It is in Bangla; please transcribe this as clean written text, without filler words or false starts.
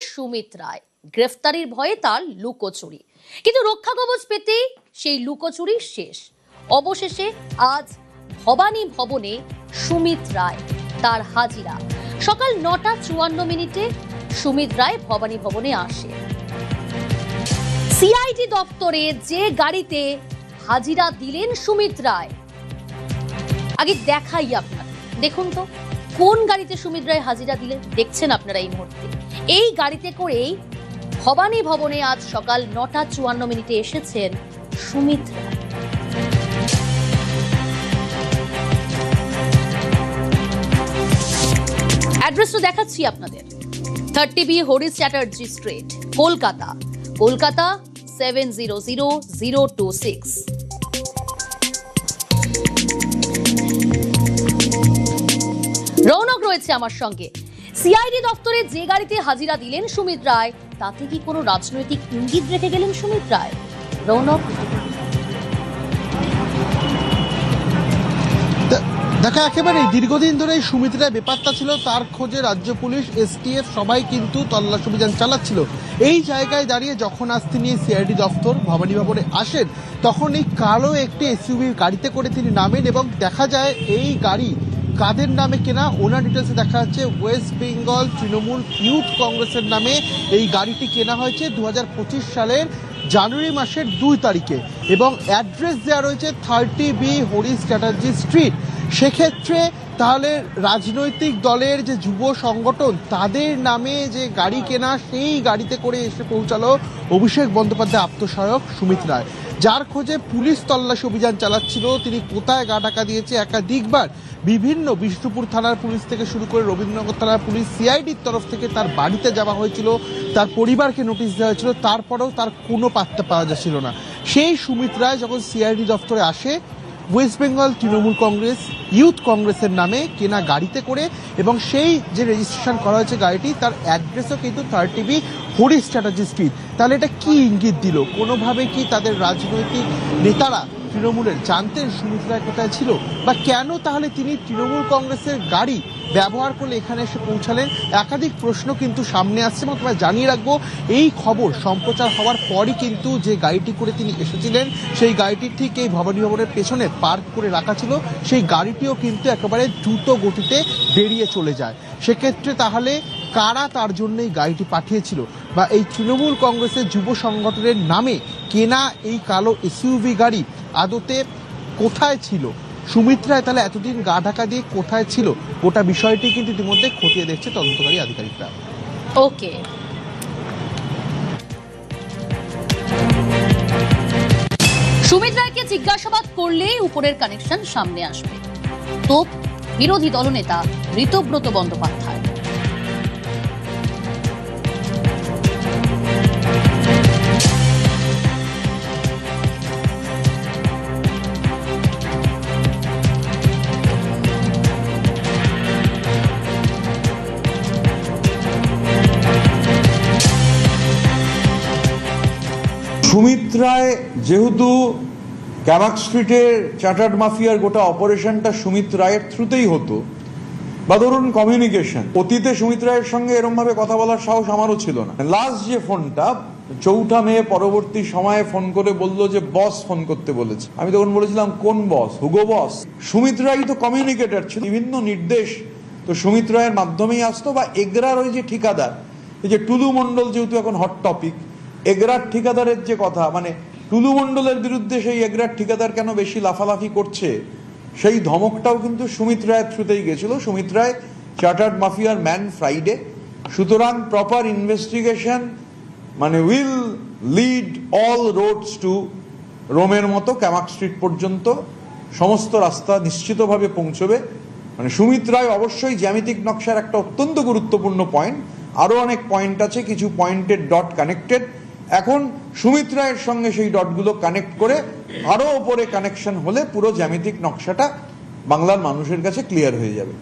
সুমিত রায় গ্রেফতারির ভয়ে তার লুকোচুরি, কিন্তু রক্ষা কবচ পেতেই সেই লুকোচুরি শেষ। অবশেষে আজ ভবানী ভবনে সুমিত রায়, তার হাজিরা সকাল 9:54 সুমিত রায় ভবানী ভবনে আসে। সিআইডি দপ্তরে যে গাড়িতে হাজিরা দিলেন সুমিত রায়, আগে দেখাই আপনার, দেখুন তো কোন গাড়িতে সুমিত রায় হাজিরা দিলেন। দেখছেন আপনারা এই মুহূর্তে এই গাড়িতে করেই ভবানী ভবনে আজ সকাল 9:54 এসেছেন সুমিত রায়। অ্যাড্রেস তো দেখাচ্ছি আপনাদের, 30B হরিশ চ্যাটার্জি স্ট্রিট, কলকাতা, কলকাতা 700026। রৌনক রয়েছে আমার সঙ্গে। সিআইডি দপ্তরে যে গাড়িতে হাজিরা দিলেন সুমিত রায়, তাতে কি কোনো রাজনৈতিক ইঙ্গিত রেখে গেলেন সুমিত রায়? রৌনক, দেখা একেবারে দীর্ঘদিন ধরে সুমিত রায় বেপাত্তা ছিল, তার খোঁজে রাজ্য পুলিশ, এসটিএফ সবাই কিন্তু তল্লাশ অভিযান চালাচ্ছিল। এই জায়গায় দাঁড়িয়ে যখন আজ তিনি সিআইডি দপ্তর ভবানী ভবনে আসেন, তখন এই কালো একটি এসইউভি গাড়িতে করে তিনি নামেন এবং দেখা যায় এই গাড়ি কাদের নামে কেনা। ওনার ডিটেলসে দেখা যাচ্ছে ওয়েস্ট বেঙ্গল তৃণমূল ইউথ কংগ্রেসের নামে এই গাড়িটি কেনা হয়েছে 2025 সালের জানুয়ারি মাসের 2 তারিখে এবং অ্যাড্রেস দেওয়া রয়েছে 30B হরিশ চ্যাটার্জি স্ট্রিট। সেক্ষেত্রে তাহলে রাজনৈতিক দলের যে যুব সংগঠন তাদের নামে যে গাড়ি কেনা, সেই গাড়িতে করে এসে পৌঁছালো অভিষেক বন্দ্যোপাধ্যায় আত্মসহায়ক সুমিত রায়, যার খোঁজে পুলিশ তল্লাশি অভিযান চালাচ্ছিল। তিনি কোথায় গা ঢাকা দিয়েছে একাধিকবার বিভিন্ন বিষ্ণুপুর থানার পুলিশ থেকে শুরু করে রবীন্দ্রনগর থানার পুলিশ, সিআইডির তরফ থেকে তার বাড়িতে যাওয়া হয়েছিল, তার পরিবারকে নোটিশ দেওয়া হয়েছিল, তারপরেও তার কোনো পাত্তা পাওয়া যাচ্ছিল না। সেই সুমিত রায় যখন সিআইডি দপ্তরে আসে, ওয়েস্ট বেঙ্গল তৃণমূল কংগ্রেস ইউথ কংগ্রেসের নামে কেনা গাড়িতে করে, এবং সেই যে রেজিস্ট্রেশন করা হয়েছে গাড়িটি, তার অ্যাড্রেসও কিন্তু 30B হরিশ চ্যাটার্জি স্ট্রিট। তাহলে এটা কি ইঙ্গিত দিল? কোনোভাবে কি তাদের রাজনৈতিক নেতারা তৃণমূলের জানতেন সুমিত রায় কোথায় ছিল, বা কেন তাহলে তিনি তৃণমূল কংগ্রেসের গাড়ি ব্যবহার করলে এখানে এসে পৌঁছালেন? একাধিক প্রশ্ন কিন্তু সামনে আসছে এবং তোমায় জানিয়ে রাখবো, এই খবর সম্প্রচার হওয়ার পরই কিন্তু যে গাড়িটি করে তিনি এসেছিলেন, সেই গাড়িটি ঠিক এই ভবানী ভবনের পেছনে পার্ক করে রাখা ছিল, সেই গাড়িটিও কিন্তু একেবারে দ্রুত গতিতে বেরিয়ে চলে যায়। সেক্ষেত্রে তাহলে কারা তার জন্য এই গাড়িটি পাঠিয়েছিল, বা এই তৃণমূল কংগ্রেসের যুব সংগঠনের নামে কেনা এই কালো এসইউভি গাড়ি আদতে কোথায় ছিল? সুমিত রায় তাহলে এতদিন গা ঢাকা দিয়ে কোথায় ছিল? গোটা বিষয়টি কিন্তু ইতিমধ্যে খতিয়ে দেখছে তদন্তকারী আধিকারিকরা। ওকে, সুমিত রায়কে জিজ্ঞাসাবাদ করলেই উপরের কানেকশন সামনে আসবে। তো বিরোধী দলনেতা ঋতব্রত বন্দ্যোপাধ্যায়, সুমিত রায় যেহেতু ক্যামাক স্ট্রিটের চার্টার্ড মাফিয়ার গোটা অপারেশনটা সুমিত রায়ের থ্রুতেই হতো, বা ধরুন কমিউনিকেশন, অতীতে সুমিত রায়ের সঙ্গে এরমভাবে কথা বলার সাহস আমারও ছিল না। লাস্ট যে ফোনটা 4 মে পরবর্তী সময়ে ফোন করে বলল যে বস ফোন করতে বলেছে। আমি তখন বলেছিলাম কোন বস? হুগো বস। সুমিত রায় তো কমিউনিকেটর ছিল, বিভিন্ন নির্দেশ তো সুমিত রায়ের মাধ্যমেই আসতো। বা এগরার ওই যে ঠিকাদার, এই যে টুলু মণ্ডল যেহেতু এখন হট টপিক, এগরার ঠিকাদারের যে কথা, মানে টুলু মণ্ডলের বিরুদ্ধে সেই এগরার ঠিকাদার কেন বেশি লাফালাফি করছে, সেই ধমকটাও কিন্তু সুমিত রায়ের থ্রুতেই গেছিল। সুমিত রায় চার্টার্ড মাফিয়ার ম্যান ফ্রাইডে, সুতরাং প্রপার ইনভেস্টিগেশন মানে will lead all roads to রোমের মতো ক্যামাক স্ট্রিট পর্যন্ত সমস্ত রাস্তা নিশ্চিতভাবে পৌঁছবে। মানে সুমিত রায় অবশ্যই জ্যামিতিক নকশার একটা অত্যন্ত গুরুত্বপূর্ণ পয়েন্ট, আরও অনেক পয়েন্ট আছে, কিছু পয়েন্টের ডট কানেক্টেড। এখন সুমিত রায়ের সঙ্গে সেই ডটগুলো কানেক্ট করে আরও ওপরে কানেকশন হলে পুরো জ্যামিতিক নকশাটা বাংলার মানুষের কাছে ক্লিয়ার হয়ে যাবে।